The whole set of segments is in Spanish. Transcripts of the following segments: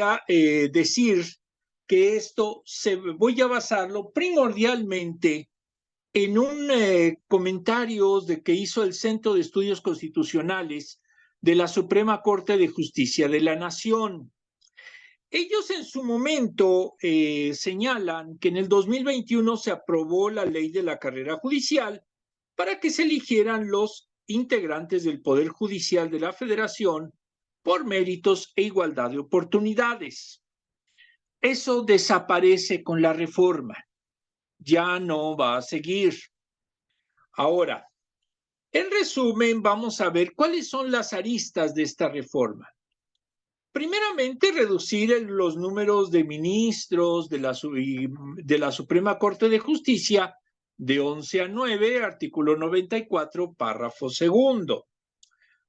gustaría decir que voy a basarlo primordialmente en un comentario que hizo el Centro de Estudios Constitucionales de la Suprema Corte de Justicia de la Nación. Ellos en su momento señalan que en el 2021 se aprobó la ley de la carrera judicial para que se eligieran los integrantes del Poder Judicial de la Federación por méritos e igualdad de oportunidades. Eso desaparece con la reforma. Ya no va a seguir. Ahora, en resumen, vamos a ver cuáles son las aristas de esta reforma. Primeramente, reducir los números de ministros de la Suprema Corte de Justicia de 11 a 9, artículo 94, párrafo segundo.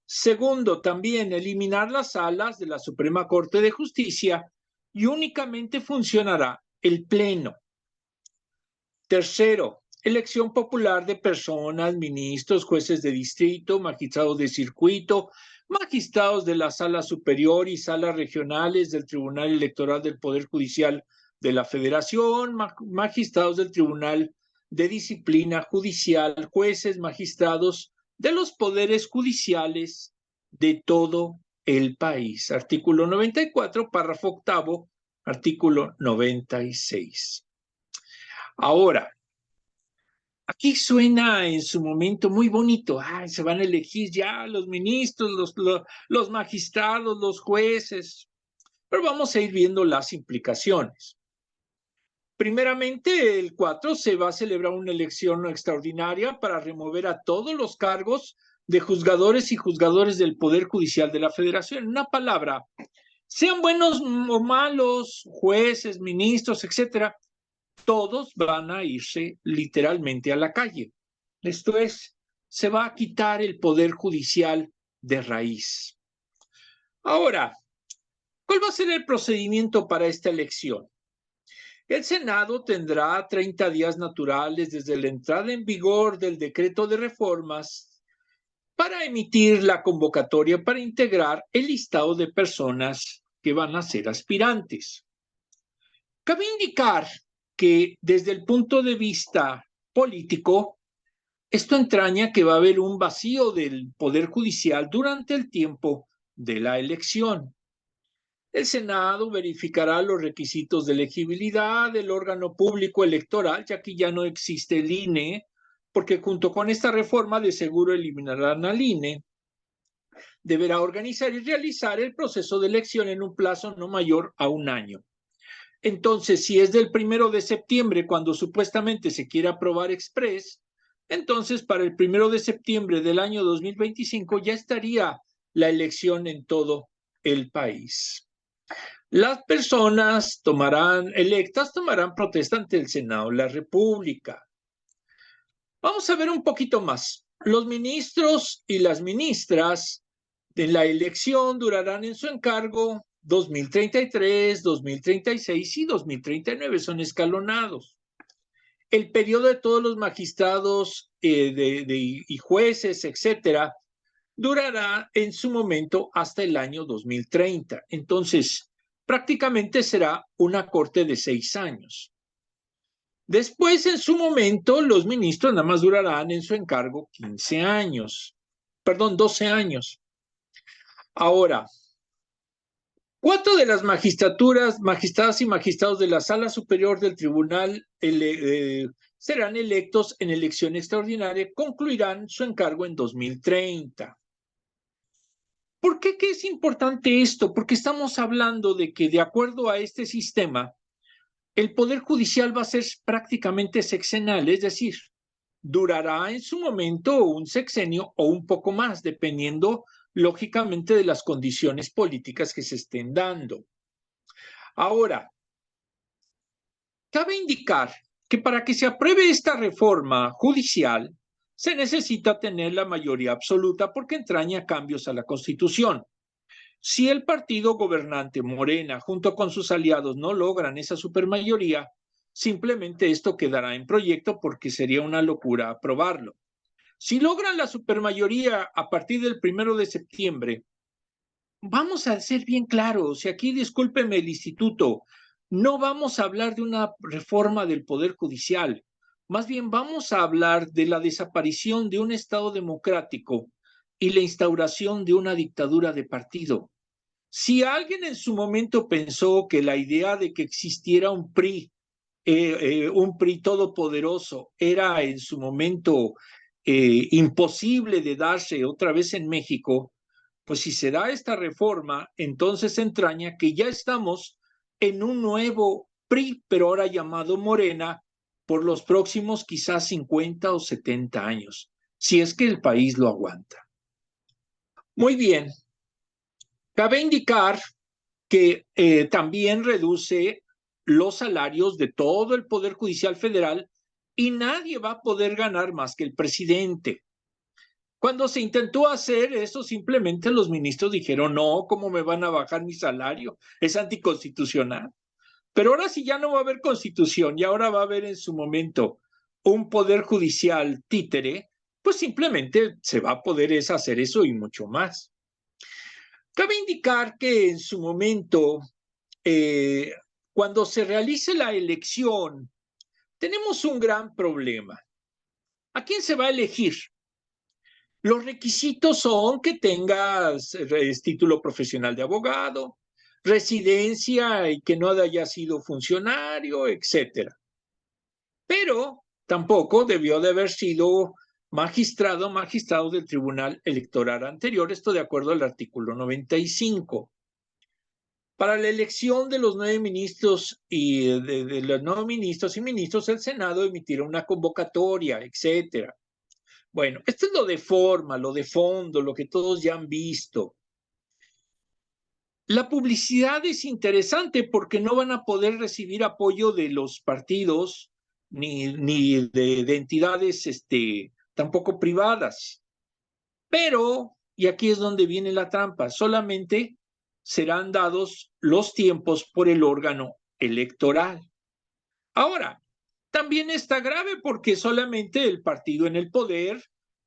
Segundo, también eliminar las salas de la Suprema Corte de Justicia y únicamente funcionará el Pleno. Tercero, elección popular de personas, ministros, jueces de distrito, magistrados de circuito, magistrados de la Sala Superior y salas regionales del Tribunal Electoral del Poder Judicial de la Federación, magistrados del Tribunal de Disciplina Judicial, jueces, magistrados de los poderes judiciales de todo el país. Artículo 94, párrafo octavo, artículo 96. Ahora, aquí suena en su momento muy bonito. Se van a elegir ya los ministros, los magistrados, los jueces. Pero vamos a ir viendo las implicaciones. Primeramente, el 4 se va a celebrar una elección extraordinaria para remover a todos los cargos de juzgadores y juzgadores del Poder Judicial de la Federación. En una palabra, sean buenos o malos, jueces, ministros, etcétera, todos van a irse literalmente a la calle. Esto es, se va a quitar el Poder Judicial de raíz. Ahora, ¿cuál va a ser el procedimiento para esta elección? El Senado tendrá 30 días naturales desde la entrada en vigor del decreto de reformas para emitir la convocatoria para integrar el listado de personas que van a ser aspirantes. Cabe indicar que desde el punto de vista político, esto entraña que va a haber un vacío del Poder Judicial durante el tiempo de la elección. El Senado verificará los requisitos de elegibilidad del órgano público electoral, ya que ya no existe el INE, porque junto con esta reforma de seguro eliminarán al INE. Deberá organizar y realizar el proceso de elección en un plazo no mayor a un año. Entonces, si es del 1 de septiembre, cuando supuestamente se quiere aprobar express, entonces para el 1 de septiembre del año 2025 ya estaría la elección en todo el país. Las personas electas tomarán protesta ante el Senado de la República. Vamos a ver un poquito más. Los ministros y las ministras de la elección durarán en su encargo 2033, 2036 y 2039, son escalonados. El periodo de todos los magistrados y jueces, etcétera, durará en su momento hasta el año 2030. Entonces, prácticamente será una corte de 6 años. Después, en su momento, los ministros nada más durarán en su encargo 12 años. Ahora, 4 de las magistradas y magistrados de la Sala Superior del Tribunal serán electos en elección extraordinaria, concluirán su encargo en 2030. ¿Por qué es importante esto? Porque estamos hablando de que, de acuerdo a este sistema, el Poder Judicial va a ser prácticamente sexenal, es decir, durará en su momento un sexenio o un poco más, dependiendo, lógicamente, de las condiciones políticas que se estén dando. Ahora, cabe indicar que para que se apruebe esta reforma judicial, se necesita tener la mayoría absoluta porque entraña cambios a la Constitución. Si el partido gobernante Morena, junto con sus aliados, no logran esa supermayoría, simplemente esto quedará en proyecto porque sería una locura aprobarlo. Si logran la supermayoría a partir del 1 de septiembre, vamos a ser bien claros, y aquí discúlpeme el instituto, no vamos a hablar de una reforma del Poder Judicial, más bien vamos a hablar de la desaparición de un Estado democrático y la instauración de una dictadura de partido. Si alguien en su momento pensó que la idea de que existiera un PRI todopoderoso, era en su momento imposible de darse otra vez en México, pues si se da esta reforma, entonces entraña que ya estamos en un nuevo PRI, pero ahora llamado Morena, por los próximos quizás 50 o 70 años, si es que el país lo aguanta. Muy bien, cabe indicar que también reduce los salarios de todo el Poder Judicial Federal y nadie va a poder ganar más que el presidente. Cuando se intentó hacer eso, simplemente los ministros dijeron, no, ¿cómo me van a bajar mi salario? Es anticonstitucional. Pero ahora sí ya no va a haber constitución y ahora va a haber en su momento un poder judicial títere, pues simplemente se va a poder hacer eso y mucho más. Cabe indicar que en su momento, cuando se realice la elección, tenemos un gran problema. ¿A quién se va a elegir? Los requisitos son que tengas título profesional de abogado, residencia y que no haya sido funcionario, etcétera. Pero tampoco debió de haber sido magistrado del Tribunal Electoral anterior, esto de acuerdo al artículo 95. Para la elección de los 9 ministros y de los 9 ministros y ministros, el Senado emitirá una convocatoria, etcétera. Bueno, esto es lo de forma, lo de fondo, lo que todos ya han visto. La publicidad es interesante porque no van a poder recibir apoyo de los partidos ni de entidades tampoco privadas. Pero, y aquí es donde viene la trampa, solamente serán dados los tiempos por el órgano electoral. Ahora, también está grave porque solamente el partido en el poder,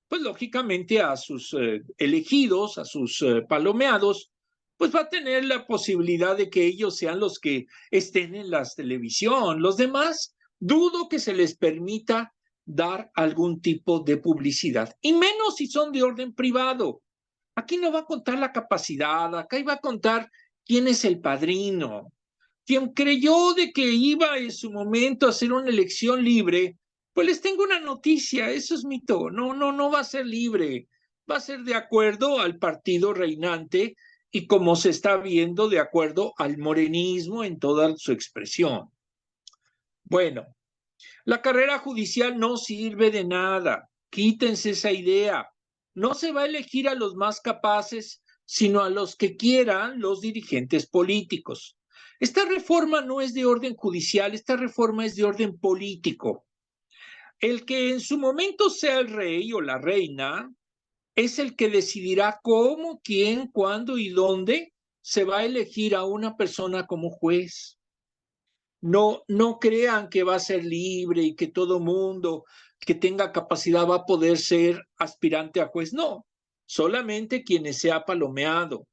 pues lógicamente a sus elegidos, a sus palomeados, pues va a tener la posibilidad de que ellos sean los que estén en la televisión. Los demás, dudo que se les permita dar algún tipo de publicidad, y menos si son de orden privado. Aquí no va a contar la capacidad, acá iba a contar quién es el padrino. Quien creyó de que iba en su momento a hacer una elección libre, pues les tengo una noticia, eso es mito, no va a ser libre, va a ser de acuerdo al partido reinante y como se está viendo de acuerdo al morenismo en toda su expresión. Bueno, la carrera judicial no sirve de nada, quítense esa idea, no se va a elegir a los más capaces, sino a los que quieran los dirigentes políticos. Esta reforma no es de orden judicial, esta reforma es de orden político. El que en su momento sea el rey o la reina es el que decidirá cómo, quién, cuándo y dónde se va a elegir a una persona como juez. No crean que va a ser libre y que todo mundo que tenga capacidad va a poder ser aspirante a juez. No, solamente quienes sea palomeado.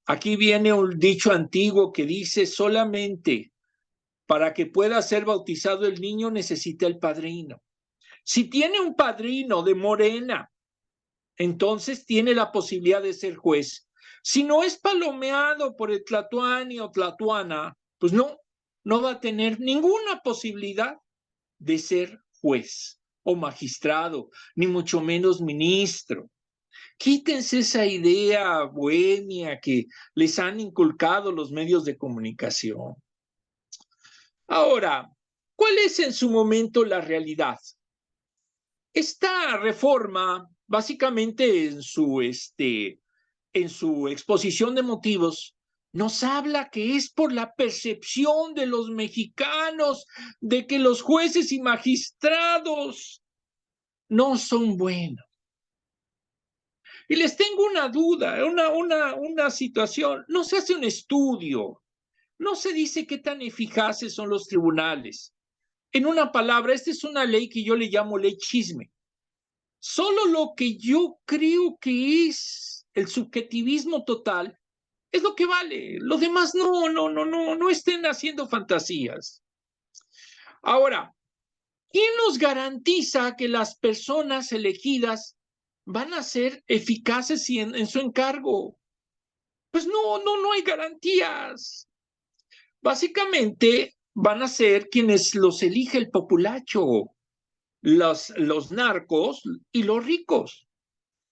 Aquí viene un dicho antiguo que dice solamente para que pueda ser bautizado el niño necesita el padrino. Si tiene un padrino de Morena, entonces tiene la posibilidad de ser juez. Si no es palomeado por el tlatoani o tlatoana, pues no va a tener ninguna posibilidad de ser juez o magistrado, ni mucho menos ministro. Quítense esa idea bohemia que les han inculcado los medios de comunicación. Ahora, ¿cuál es en su momento la realidad? Esta reforma, básicamente en su exposición de motivos, nos habla que es por la percepción de los mexicanos de que los jueces y magistrados no son buenos. Y les tengo una duda, una situación. No se hace un estudio, no se dice qué tan eficaces son los tribunales. En una palabra, esta es una ley que yo le llamo ley chisme. Solo lo que yo creo que es el subjetivismo total Es lo que vale. Lo demás no estén haciendo fantasías. Ahora, ¿quién nos garantiza que las personas elegidas van a ser eficaces en su encargo? Pues no hay garantías. Básicamente van a ser quienes los elige el populacho, los narcos y los ricos.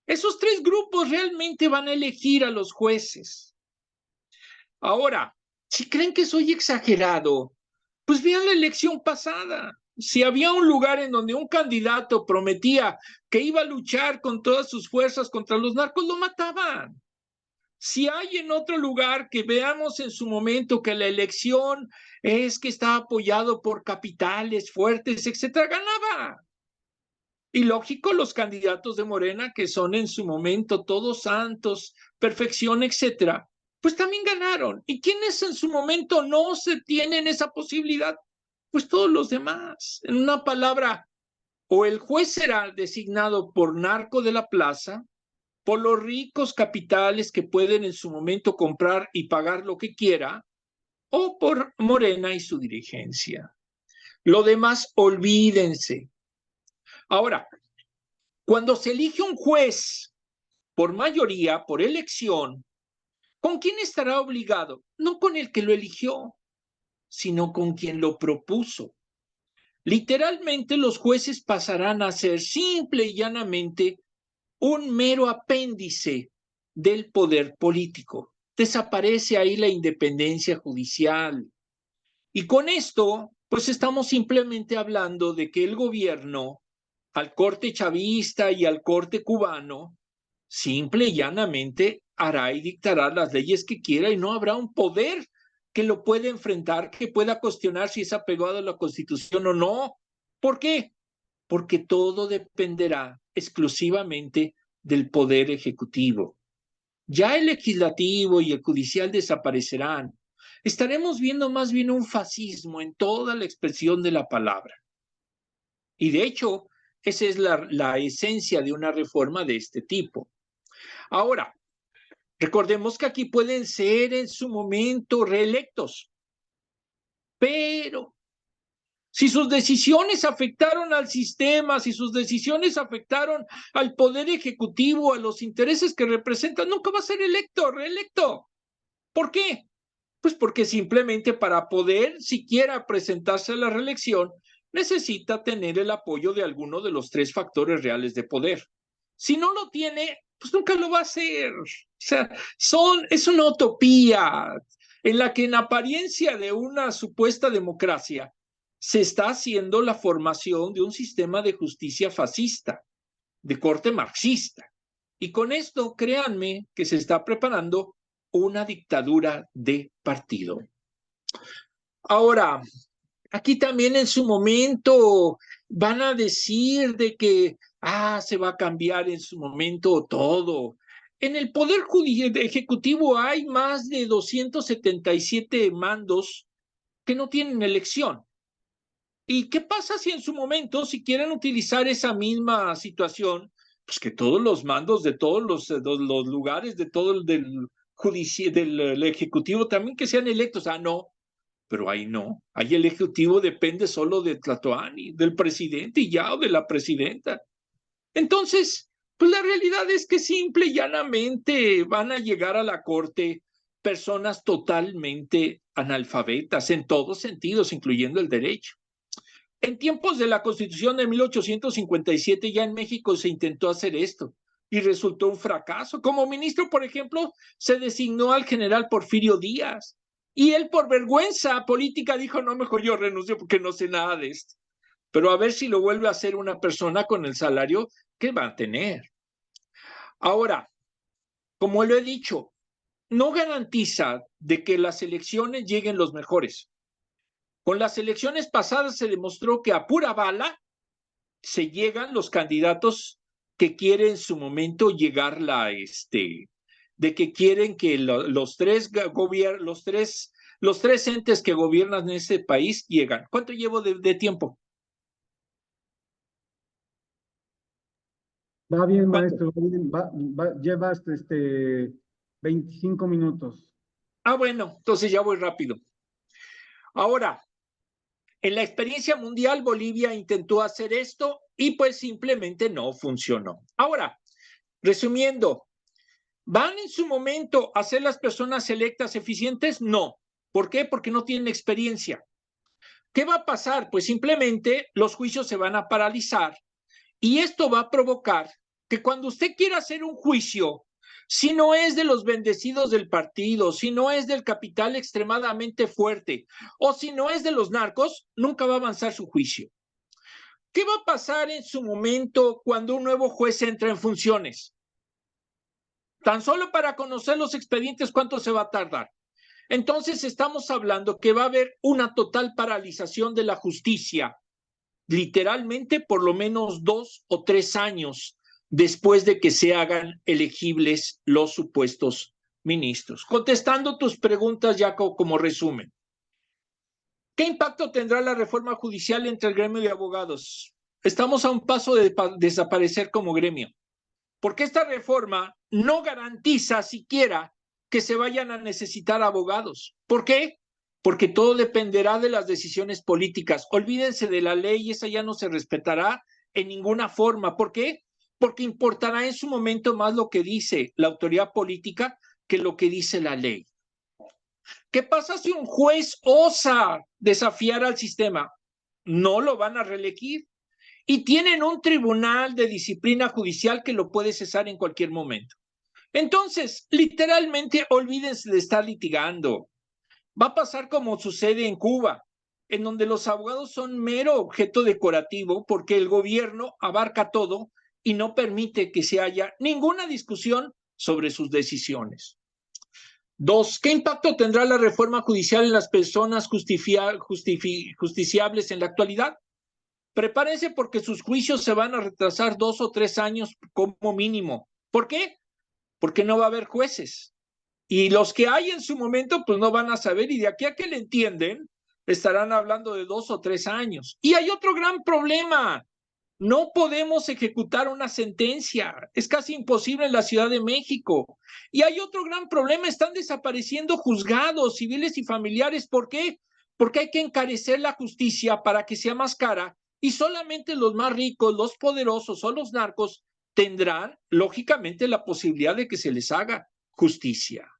Esos tres grupos realmente van a elegir a los jueces. Ahora, si creen que soy exagerado, pues vean la elección pasada. Si había un lugar en donde un candidato prometía que iba a luchar con todas sus fuerzas contra los narcos, lo mataban. Si hay en otro lugar que veamos en su momento que la elección es que está apoyado por capitales fuertes, etcétera, ganaba. Y lógico, los candidatos de Morena, que son en su momento todos santos, perfección, etcétera, pues también ganaron. ¿Y quiénes en su momento no se tienen esa posibilidad? Pues todos los demás. En una palabra, o el juez será designado por narco de la plaza, por los ricos capitales que pueden en su momento comprar y pagar lo que quiera, o por Morena y su dirigencia. Lo demás, olvídense. Ahora, cuando se elige un juez por mayoría, por elección, ¿con quién estará obligado? No con el que lo eligió, sino con quien lo propuso. Literalmente los jueces pasarán a ser simple y llanamente un mero apéndice del poder político. Desaparece ahí la independencia judicial. Y con esto, pues estamos simplemente hablando de que el gobierno, al corte chavista y al corte cubano, simple y llanamente hará y dictará las leyes que quiera y no habrá un poder que lo pueda enfrentar, que pueda cuestionar si es apegado a la Constitución o no. ¿Por qué? Porque todo dependerá exclusivamente del poder ejecutivo. Ya el legislativo y el judicial desaparecerán. Estaremos viendo más bien un fascismo en toda la expresión de la palabra. Y de hecho, esa es la esencia de una reforma de este tipo. Ahora, recordemos que aquí pueden ser en su momento reelectos, pero si sus decisiones afectaron al sistema, si sus decisiones afectaron al poder ejecutivo, a los intereses que representan, nunca va a ser reelecto. ¿Por qué? Pues porque simplemente para poder siquiera presentarse a la reelección necesita tener el apoyo de alguno de los tres factores reales de poder. Si no lo tiene, pues nunca lo va a hacer. O sea, es una utopía en la que en apariencia de una supuesta democracia se está haciendo la formación de un sistema de justicia fascista, de corte marxista. Y con esto, créanme que se está preparando una dictadura de partido. Ahora, aquí también en su momento van a decir de que se va a cambiar en su momento todo. En el Poder Ejecutivo hay más de 277 mandos que no tienen elección. ¿Y qué pasa si en su momento, si quieren utilizar esa misma situación, pues que todos los mandos de todos los lugares, de todo el del Ejecutivo también que sean electos? No, pero ahí no. Ahí el Ejecutivo depende solo de Tlatoani, del presidente y ya, o de la presidenta. Entonces, pues la realidad es que simple y llanamente van a llegar a la Corte personas totalmente analfabetas en todos sentidos, incluyendo el derecho. En tiempos de la Constitución de 1857 ya en México se intentó hacer esto y resultó un fracaso. Como ministro, por ejemplo, se designó al general Porfirio Díaz y él por vergüenza política dijo, no, mejor yo renuncio porque no sé nada de esto. Pero a ver si lo vuelve a hacer una persona con el salario que va a tener. Ahora, como lo he dicho, no garantiza de que las elecciones lleguen los mejores. Con las elecciones pasadas se demostró que a pura bala se llegan los candidatos que quieren en su momento llegar de que quieren que los tres entes que gobiernan en este país llegan. ¿Cuánto llevo de tiempo? Va bien, ¿Cuánto? maestro, va bien, llevas 25 minutos. Bueno, entonces ya voy rápido. Ahora, en la experiencia mundial, Bolivia intentó hacer esto y pues simplemente no funcionó. Ahora, resumiendo, ¿van en su momento a ser las personas electas eficientes? No. ¿Por qué? Porque no tienen experiencia. ¿Qué va a pasar? Pues simplemente los juicios se van a paralizar y esto va a provocar que cuando usted quiera hacer un juicio, si no es de los bendecidos del partido, si no es del capital extremadamente fuerte o si no es de los narcos, nunca va a avanzar su juicio. ¿Qué va a pasar en su momento cuando un nuevo juez entra en funciones? Tan solo para conocer los expedientes, ¿cuánto se va a tardar? Entonces estamos hablando que va a haber una total paralización de la justicia, literalmente por lo menos 2 o 3 años después de que se hagan elegibles los supuestos ministros. Contestando tus preguntas, Jacob, como resumen. ¿Qué impacto tendrá la reforma judicial entre el gremio de abogados? Estamos a un paso de desaparecer como gremio, porque esta reforma no garantiza siquiera que se vayan a necesitar abogados. ¿Por qué? Porque todo dependerá de las decisiones políticas. Olvídense de la ley y esa ya no se respetará en ninguna forma. ¿Por qué? Porque importará en su momento más lo que dice la autoridad política que lo que dice la ley. ¿Qué pasa si un juez osa desafiar al sistema? No lo van a reelegir. Y tienen un tribunal de disciplina judicial que lo puede cesar en cualquier momento. Entonces, literalmente, olvídense de estar litigando. Va a pasar como sucede en Cuba, en donde los abogados son mero objeto decorativo porque el gobierno abarca todo y no permite que se haya ninguna discusión sobre sus decisiones. 2. ¿Qué impacto tendrá la reforma judicial en las personas justiciables en la actualidad? Prepárense porque sus juicios se van a retrasar 2 o 3 años como mínimo. ¿Por qué? Porque no va a haber jueces. Y los que hay en su momento, pues no van a saber. Y de aquí a que le entienden, estarán hablando de 2 o 3 años. Y hay otro gran problema. No podemos ejecutar una sentencia. Es casi imposible en la Ciudad de México. Y hay otro gran problema. Están desapareciendo juzgados civiles y familiares. ¿Por qué? Porque hay que encarecer la justicia para que sea más cara y solamente los más ricos, los poderosos o los narcos tendrán, lógicamente, la posibilidad de que se les haga justicia.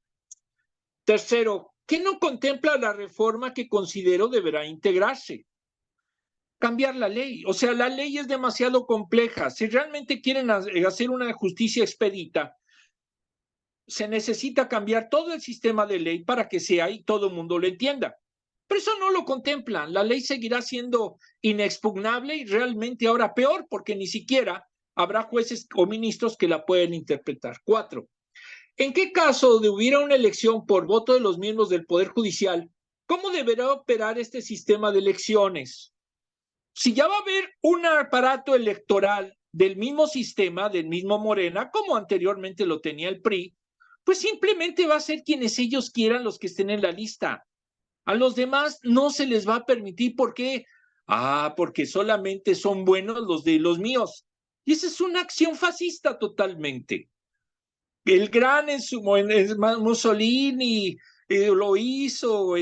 Tercero, ¿qué no contempla la reforma que considero deberá integrarse? Cambiar la ley. O sea, la ley es demasiado compleja. Si realmente quieren hacer una justicia expedita, se necesita cambiar todo el sistema de ley para que sea y todo el mundo lo entienda. Pero eso no lo contemplan. La ley seguirá siendo inexpugnable y realmente ahora peor porque ni siquiera habrá jueces o ministros que la pueden interpretar. 4. ¿En qué caso de hubiera una elección por voto de los miembros del Poder Judicial, cómo deberá operar este sistema de elecciones? Si ya va a haber un aparato electoral del mismo sistema, del mismo Morena, como anteriormente lo tenía el PRI, pues simplemente va a ser quienes ellos quieran los que estén en la lista. A los demás no se les va a permitir. ¿Por qué? Porque solamente son buenos los de los míos. Y esa es una acción fascista totalmente. El gran Mussolini lo hizo,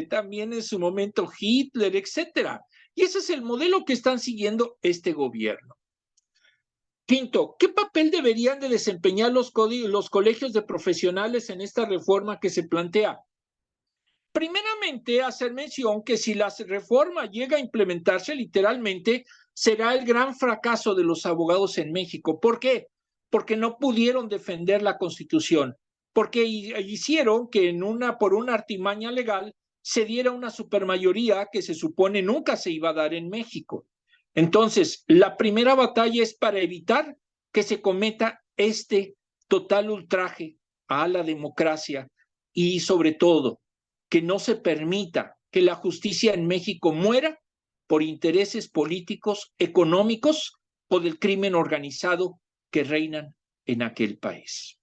también en su momento Hitler, etcétera. Y ese es el modelo que están siguiendo este gobierno. 5. ¿Qué papel deberían de desempeñar los colegios de profesionales en esta reforma que se plantea? Primeramente, hacer mención que si la reforma llega a implementarse, literalmente será el gran fracaso de los abogados en México. ¿Por qué? Porque no pudieron defender la Constitución, porque hicieron que por una artimaña legal se diera una supermayoría que se supone nunca se iba a dar en México. Entonces, la primera batalla es para evitar que se cometa este total ultraje a la democracia y sobre todo que no se permita que la justicia en México muera por intereses políticos, económicos o del crimen organizado que reinan en aquel país.